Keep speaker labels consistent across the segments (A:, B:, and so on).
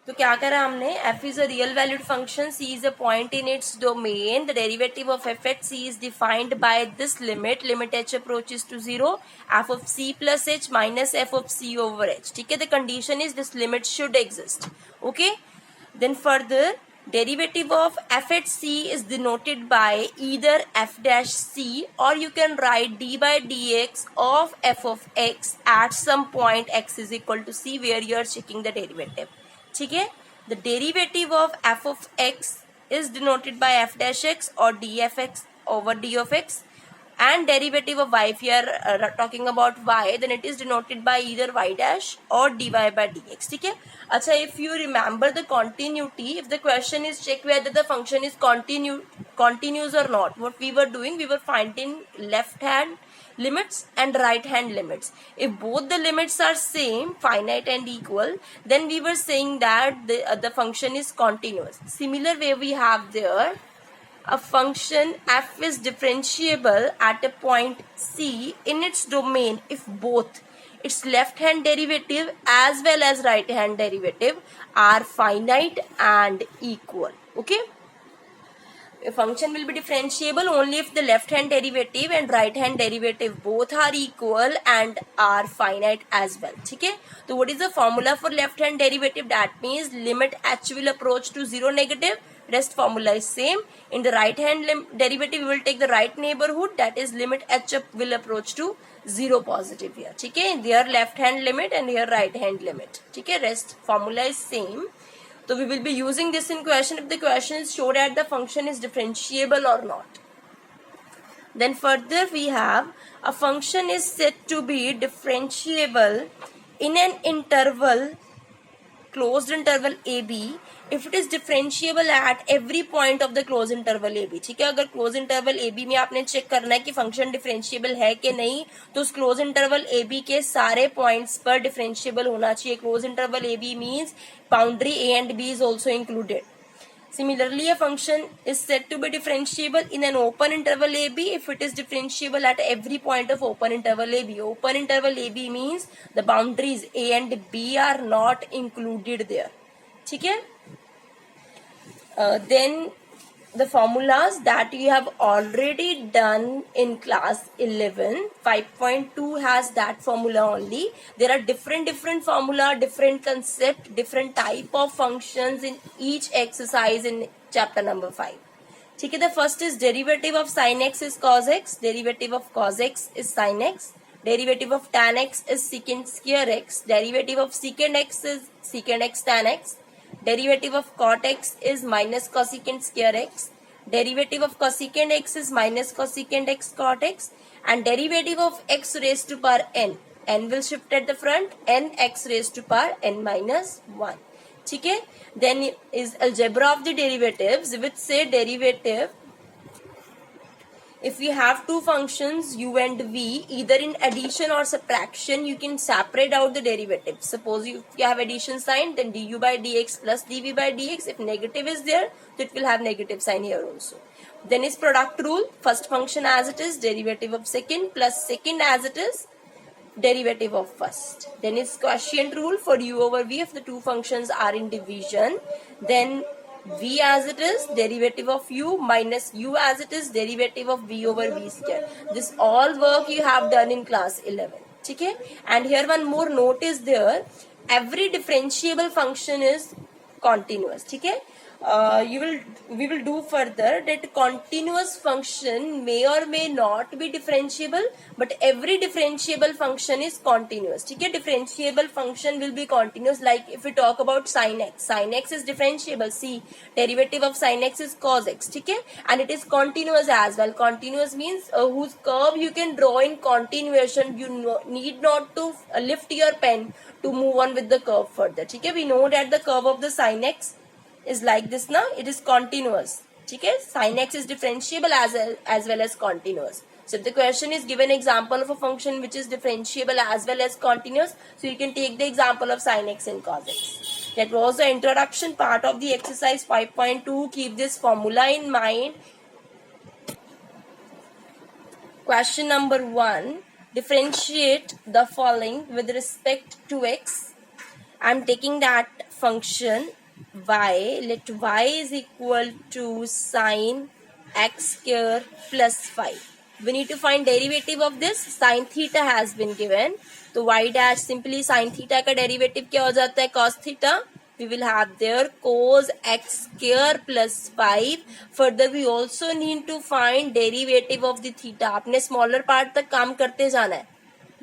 A: तो क्या करा हमने, f is a real valued function, c is a point in its domain, the derivative of f at c is defined by this limit, limit h approaches to 0, f of c plus h minus f of c over h. ठीक है, the condition is this limit should exist. Okay, then further derivative of f at c is denoted by either f dash c, or you can write d by dx of f of x at some point x is equal to c where you are checking the derivative. ठीक है, the derivative of f of x is denoted by f dash x or dfx over d of x, and derivative of y, if you are talking about y, then it is denoted by either y dash or dy by dx. ठीक है, अच्छा, if you remember the continuity, if the question is check whether the function is continuous or not, what we were doing, we were finding left hand limits and right hand limits. If both the limits are same, finite and equal, then we were saying that the function is continuous. Similar way we have there, a function f is differentiable at a point c in its domain if both its left hand derivative as well as right hand derivative are finite and equal. Okay, a function will be differentiable only if the left hand derivative and right hand derivative both are equal and are finite as well. ठीक है, तो what is the formula for left hand derivative? That means limit h will approach to 0 negative, rest formula is same. In the right hand derivative we will take the right neighborhood, that is limit h will approach to 0 positive here. ठीक है, their left hand limit and here right hand limit. ठीक है, rest formula is same. So we will be using this in question if the question is show that the function is differentiable or not. Then further we have a function is said to be differentiable in an interval, closed interval AB, if it is differentiable at every point of the closed interval AB. ठीक है, अगर closed interval AB में आपने check करना है कि function differentiable है कि नहीं, तो उस closed interval AB के सारे पॉइंट्स पर डिफरेंशिएबल होना चाहिए. closed interval AB means boundary A and B is also included. Similarly, a function is said to be differentiable in an open interval AB if it is differentiable at every point of open interval AB. Open interval AB means the boundaries A and B are not included there. ठीक है, then the formulas that you have already done in class 11, 5.2 has that formula only. There are different formula, different concept, different type of functions in each exercise in chapter number 5. ठीक है, the first is derivative of sin x is cos x, derivative of cos x is sin x, derivative of tan x is secant square x, derivative of secant x is secant x tan x, derivative of cot x is minus cosecant square x, derivative of cosecant x is minus cosecant x cot x, and derivative of x raised to power n will shift at the front, n x raised to power n minus 1. ठीक है, then is algebra of the derivatives, which say derivative if you have two functions u and v, either in addition or subtraction, you can separate out the derivative. Suppose you have addition sign, then du by dx plus dv by dx. If negative is there, so it will have negative sign here also. Then is product rule, first function as it is, derivative of second plus second as it is, derivative of first. Then is quotient rule for u over v if the two functions are in division. Then v as it is, derivative of u minus u as it is, derivative of v over v square. This all work you have done in class 11. ठीक है, and here one more note is there, every differentiable function is continuous. ठीक है, we will do further that continuous function may or may not be differentiable, but every differentiable function is continuous. ठीक है, differentiable function will be continuous. Like if we talk about sin x is differentiable. See, derivative of sin x is cos x. ठीक है, and it is continuous as well. Continuous means whose curve you can draw in continuation. You need not to lift your pen to move on with the curve further. ठीक है, we know that the curve of the sin x is like this now, it is continuous. ठीक है, sin x is differentiable as well as continuous. So if the question is given example of a function which is differentiable as well as continuous, so you can take the example of sin x and cos x. That was the introduction part of the exercise 5.2. Keep this formula in mind. Question number 1. Differentiate the following with respect to x. I am taking that function y, let y is equal to sine x square plus 5. We need to find derivative of this. Sin theta has been given. तो y dash simply sin theta का derivative क्या हो जाता है? Cos theta. We will have there cos x square plus 5. Further we also need to find derivative of the theta. आपने smaller part तक काम करते जाना है.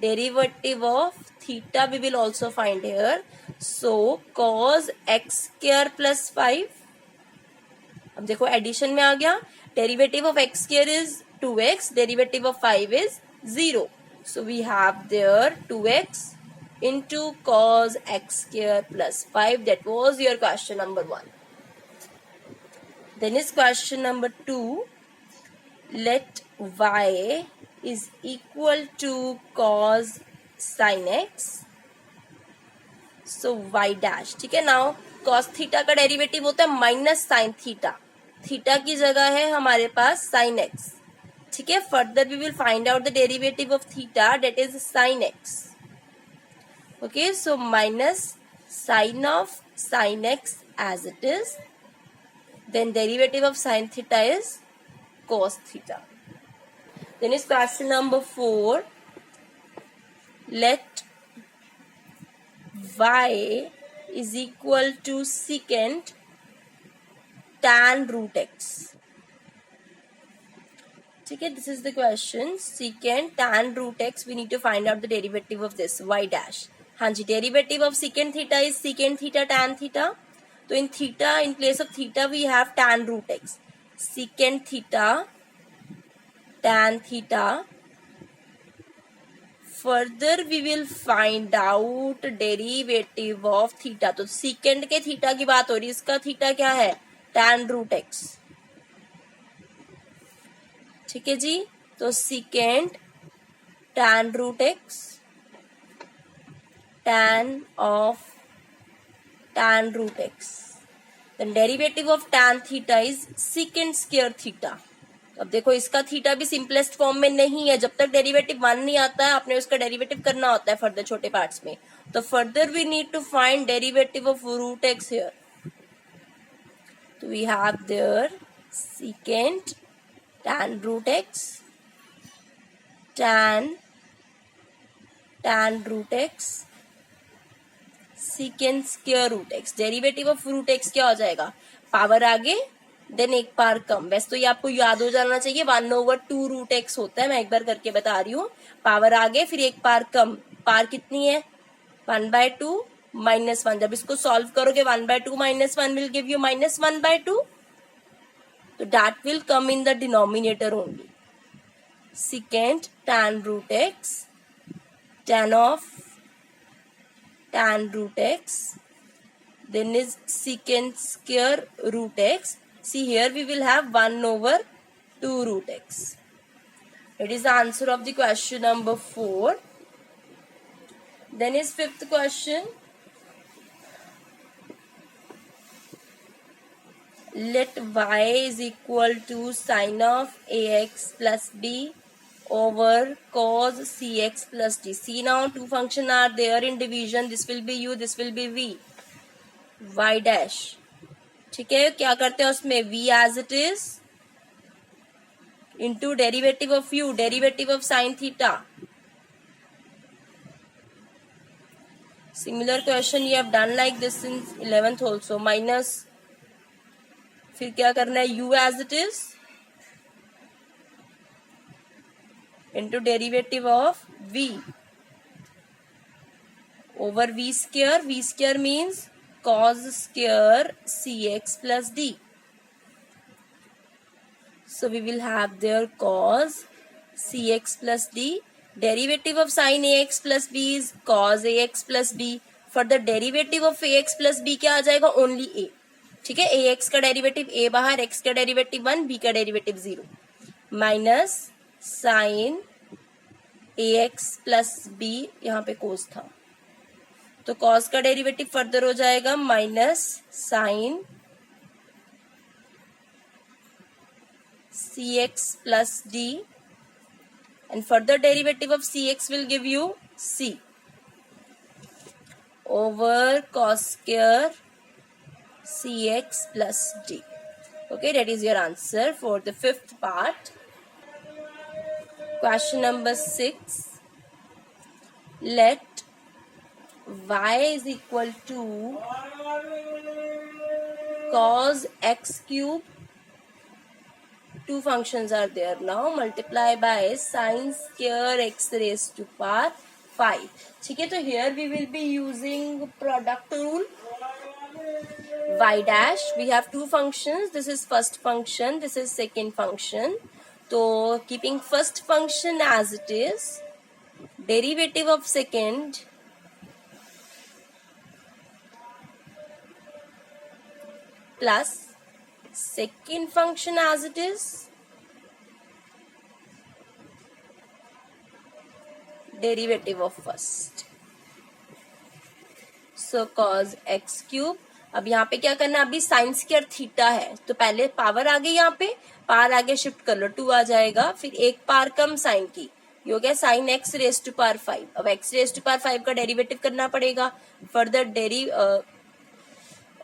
A: Derivative of theta we will also find here. So cos x square plus 5. अब देखो addition में आ गया. Derivative of x square is 2x. Derivative of 5 is 0. So we have there 2x into cos x square plus 5. That was your question number 1. Then is question number 2. Let y is equal to cos sin x. So y dash. ठीक है. Now cos theta का derivative होता है minus sine theta. Theta की जगह है हमारे पास sign x. ठीक है. Further we will find out the derivative of theta, that is sine x. Okay. So minus sine of sine x as it is. Then derivative of sine theta is cos theta. Then is question number 4. Let y is equal to secant tan root x. ठीक है. This is the question. Secant tan root x. We need to find out the derivative of this y dash. हाँ जी. Derivative of secant theta is secant theta tan theta. तो in theta, in place of theta we have tan root x. Secant theta tan theta. Further we will find out derivative of theta. तो secant के theta की बात हो रही है. इसका theta क्या है? tan root x. ठीक है जी. तो secant tan root x tan of tan root x. Then derivative of tan theta is secant square theta. अब देखो इसका थीटा भी सिंपलेस्ट फॉर्म में नहीं है. जब तक डेरिवेटिव 1 नहीं आता है आपने उसका डेरिवेटिव करना होता है फर्दर छोटे पार्ट्स में. तो further we need to find derivative of root x here. तो we have there secant tan root x tan root x secant square root x. Derivative of root x क्या हो जाएगा? पावर आगे then एक power कम. वैसे तो ये आपको याद हो जाना चाहिए. 1/2 रूट एक्स होता है. मैं एक बार करके बता रही हूँ. पावर आगे फिर एक पावर कम. पावर कितनी है? 1/2 -1. जब इसको सॉल्व करोगे 1/2 -1 विल गिव यू -1/2. तो that will come in the denominator only. secant tan root x tan of tan root x. Then is secant square root x. See here we will have 1/2 root x. It is the answer of the question number 4. Then is 5th question. Let y is equal to sin of ax plus b over cos cx plus d. See now two functions are there in division. This will be u, this will be v. y dash. ठीक है. क्या करते हैं उसमें? v as it is into derivative of u, derivative of sin theta. Similar question you have done like this in 11th also. Minus फिर क्या करना है? u as it is into derivative of v over v square. V square means cos square cx plus d. So we will have there cos cx plus d. Derivative of sin ax plus b is cos ax plus b. For the derivative of ax plus b क्या आ जाएगा? Only a. ठीक है. ax का derivative a बाहर, x का derivative 1, b का derivative 0. Minus sine ax plus b. यहाँ पे cos था तो cos का डेरिवेटिव फर्दर हो जाएगा minus sine cx plus d, and further derivative of cx will give you c over cos square cx plus d. Okay, that is your answer for the fifth part. Question number 6. Let y is equal to cos x cube. Two functions are there now. Multiply by sin square x raised to power 5. ठीक है, तो here we will be using product rule. Y dash, we have two functions. This is first function, this is second function. So keeping first function as it is, derivative of second plus second function as it is, derivative of first. So cos x cube. अब यहाँ पे क्या करना, अभी sine square theta है तो पहले power आ गई, यहाँ पे पावर आगे शिफ्ट कर लो, 2 आ जाएगा, फिर एक पावर कम साइन की, ये हो गया sine x raise to power 5. अब एक्स रेज टू पावर 5 का डेरिवेटिव करना पड़ेगा. फर्दर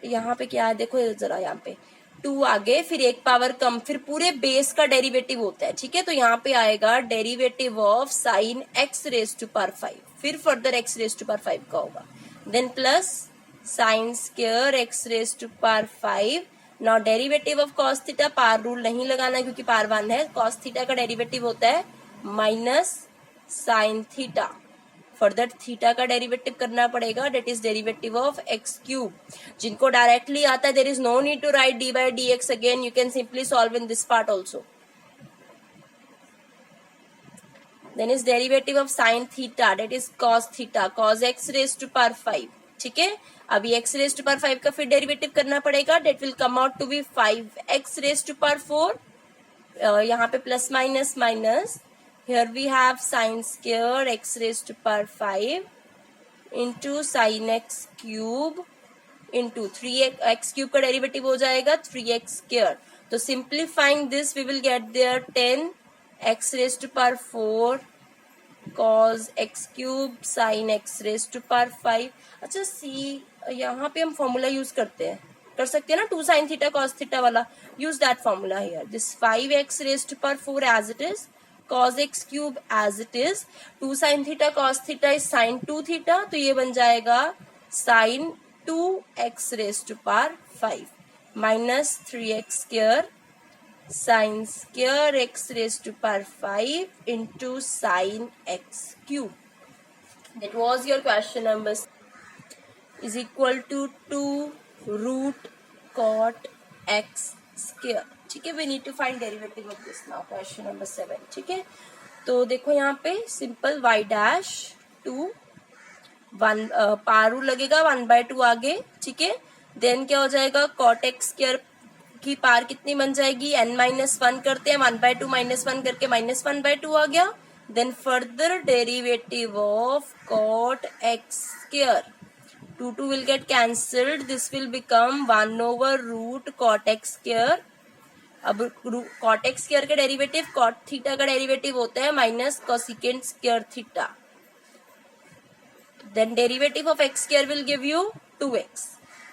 A: यहाँ पे क्या है देखो जरा, यहाँ पे 2 आगे फिर एक पावर कम, फिर पूरे बेस का डेरिवेटिव होता है. ठीक है, तो यहाँ पे आएगा derivative of sine x raise to power 5, फिर further x raise to power 5 का होगा, then plus sine square x raise to power 5. Now derivative of cos theta, power rule नहीं लगाना क्योंकि पावर 1 है. कॉस थीटा का डेरिवेटिव होता है minus sine theta. Further theta का डेरिवेटिव करना पड़ेगा, that is derivative of x cube. जिनको डायरेक्टली आता है, there is no need to write d by d x again, you can simply solve in this part also. Then is derivative of sine theta, that is cos theta, cos x raise to power 5. ठीक है, अभी x raise to power 5 का फिर derivative करना पड़ेगा, that will come out to be 5x raise to power 4. यहाँ पे plus minus minus, here we have sin square x raised to power 5 into sin x cube into 3x cube का derivative हो जाएगा 3x square. तो simplifying this we will get there 10 x raised to power 4 cos x cube sin x raised to power 5. अच्छा सी, यहाँ पे हम formula use करते हैं, कर सकते हैं ना, 2 sin थीटा cos थीटा वाला, use that formula here. This 5x raised to power 4 as it is, cos x cube as it is, 2 sin theta cos theta is sin 2 theta, तो ये बन जाएगा sin 2x raised to power 5 minus 3x square sin square x raised to power 5 into sin x cube. That was your question number. Is equal to 2 root cot x square. ठीक है, we need to find derivative of this now. Question number 7. ठीक है, तो देखो यहाँ पे simple y dash 2 1 Paru लगेगा 1/2 आगे. ठीक है, देन क्या हो जाएगा, cot x स्क्वायर की पार कितनी बन जाएगी, n-1 करते हैं, 1/2 -1 करके -1/2 आ गया. Then further derivative of cot x square, 2 will get cancelled, this will become 1/root cot x square. अब cot x स्क्वायर का डेरिवेटिव cot थीटा का डेरिवेटिव होता है minus cosecant square theta. Then derivative of x square will give you 2x.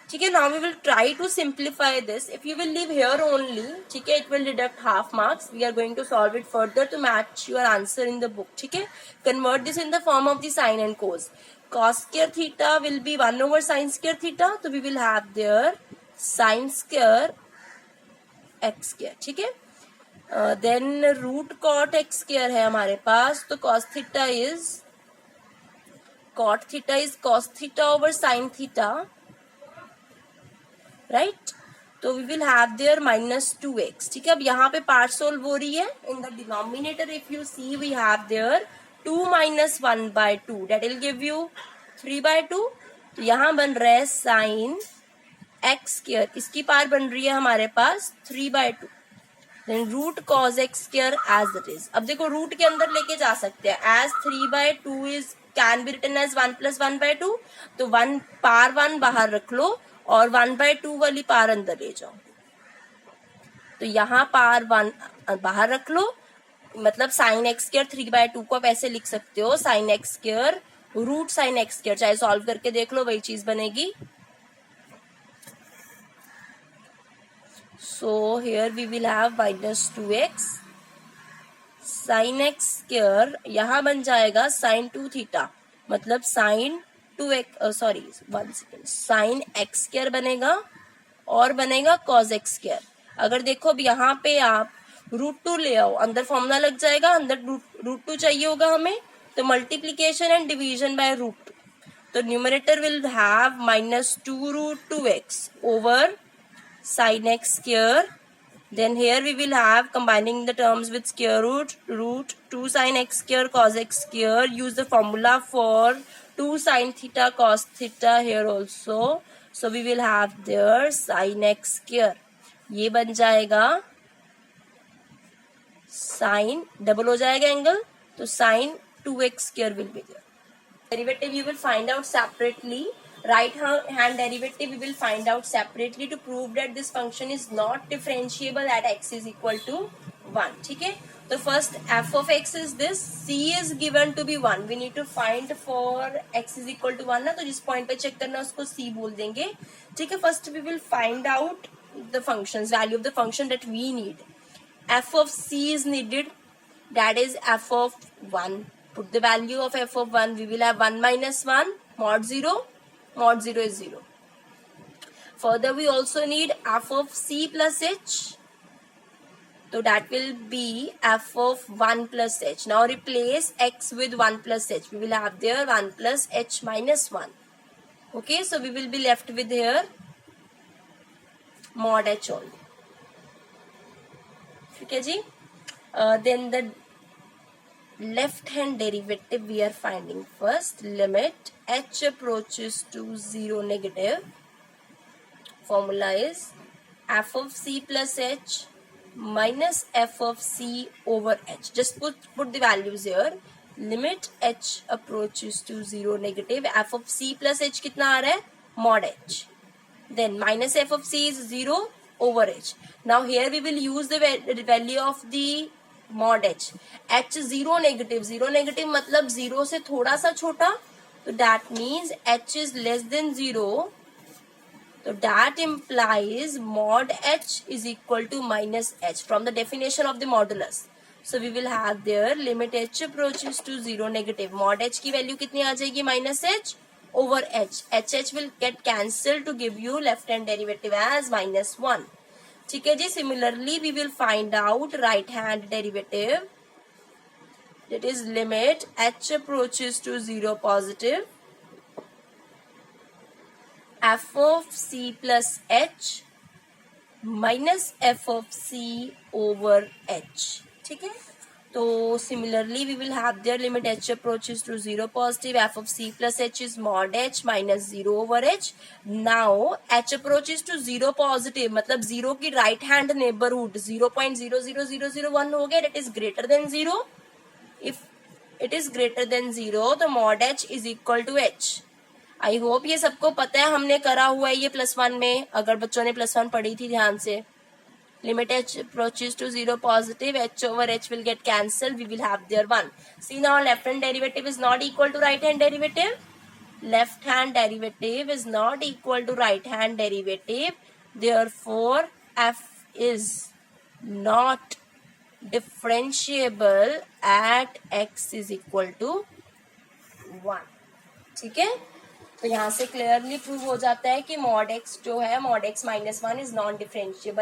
A: ठीक है, now we will try to simplify this. If you will leave here only, ठीक है, it will deduct half marks. We are going to solve it further to match your answer in the book. ठीक है, convert this in the form of the sine and cos. cos square theta will be 1/sin square theta, तो we will have there sin square x square. ठीक है, then root cot x square है हमारे पास, तो cos theta is cos theta over sine theta, right. तो we will have there -2x. ठीक है, अब यहाँ पे पार्ट सोल्व हो रही है. In the denominator if you see we have there 2 - 1/2, that will give you 3/2. तो यहाँ बन रहा है साइन एक्स स्क्वायर, इसकी पार बन रही है हमारे पास 3/2. Then root cos x square as it is. अब देखो रूट के अंदर लेके जा सकते हैं, as 3/2 is can be written as 1 + 1/2. तो 1 पार 1 बाहर रख लो और 1/2 वाली पार अंदर ले जाओ. तो यहाँ पार 1 बाहर रख लो, मतलब साइन एक्स स्क्वायर 3/2 को आप ऐसे लिख सकते हो, sine x square root sine x square. चाहे सॉल्व करके देख लो, वही चीज बनेगी. So here we will have minus 2x sin x square, यहाँ बन जाएगा sin 2 थीटा, मतलब sin 2x sorry 1 second, sin x square बनेगा और बनेगा cos x स्क्वायर. अगर देखो अब यहाँ पे आप √2 ले आओ, अंदर फॉर्मूला लग जाएगा, अंदर √2 चाहिए होगा हमें, तो मल्टीप्लीकेशन एंड डिवीजन बाय √2. तो numerator will have minus 2√2x over sin x square. Then here we will have combining the terms with square root 2 sin x square cos x square. Use the formula for 2 sin theta cos theta here also. So we will have there sin x square. ये बन जाएगा sin, double हो जाएगा angle, तो sin 2x square will be there. Derivative you will find out separately. Right hand derivative we will find out separately to prove that this function is not differentiable at x is equal to 1. ठीक है, तो first f of x is this, c is given to be 1. We need to find for x is equal to 1 ना, तो जिस point पे check करना उसको c बोल देंगे. ठीक है, first we will find out the functions, value of the function that we need. f of c is needed, that is f of 1. Put the value of f of 1, we will have 1 minus 1 mod 0. Mod 0 is 0. Further we also need f of c plus h. So that will be f of 1 plus h. Now replace x with 1 plus h. We will have there 1 plus h minus 1. Okay, so we will be left with here mod h only. Okay ji. Then the left hand derivative we are finding first. Limit h approaches to 0 negative. Formula is f of c plus h minus f of c over h. Just put the values here. Limit h approaches to 0 negative. F of c plus h कितना आ रहा है? Mod h. Then minus f of c is 0 over h. Now here we will use the value of the mod h. h 0 negative. 0 negative मतलब 0 से थोड़ा सा छोटा. So that means h is less than 0. So that implies mod h is equal to minus h from the definition of the modulus. So we will have there limit h approaches to 0 negative. Mod h की value कितनी आ जाएगी? Minus h over h. h will get cancelled to give you left hand derivative as minus 1. ठीक है जी. Similarly we will find out right hand derivative. That is limit h approaches to 0 positive. f of c plus h minus f of c over h. ठीक है. तो similarly we will have there limit h approaches to 0 positive. F of c plus h is mod h minus 0 over h. Now h approaches to 0 positive मतलब 0 की right hand neighborhood 0.00001 हो गया. That is greater than 0. If it is greater than 0 तो mod h is equal to h. I hope ये सबको पता है, हमने करा हुआ है ये +1 में. अगर बच्चों ने +1 पढ़ी थी ध्यान से. Limit h approaches to 0 positive, h over h will get cancelled. We will have there 1. See now left hand derivative is not equal to right hand derivative. Left hand derivative is not equal to right hand derivative. Therefore, f is not differentiable at x is equal to 1. ठीक है. तो यहाँ से clearly prove हो जाता है कि mod x जो है mod x minus 1 is non differentiable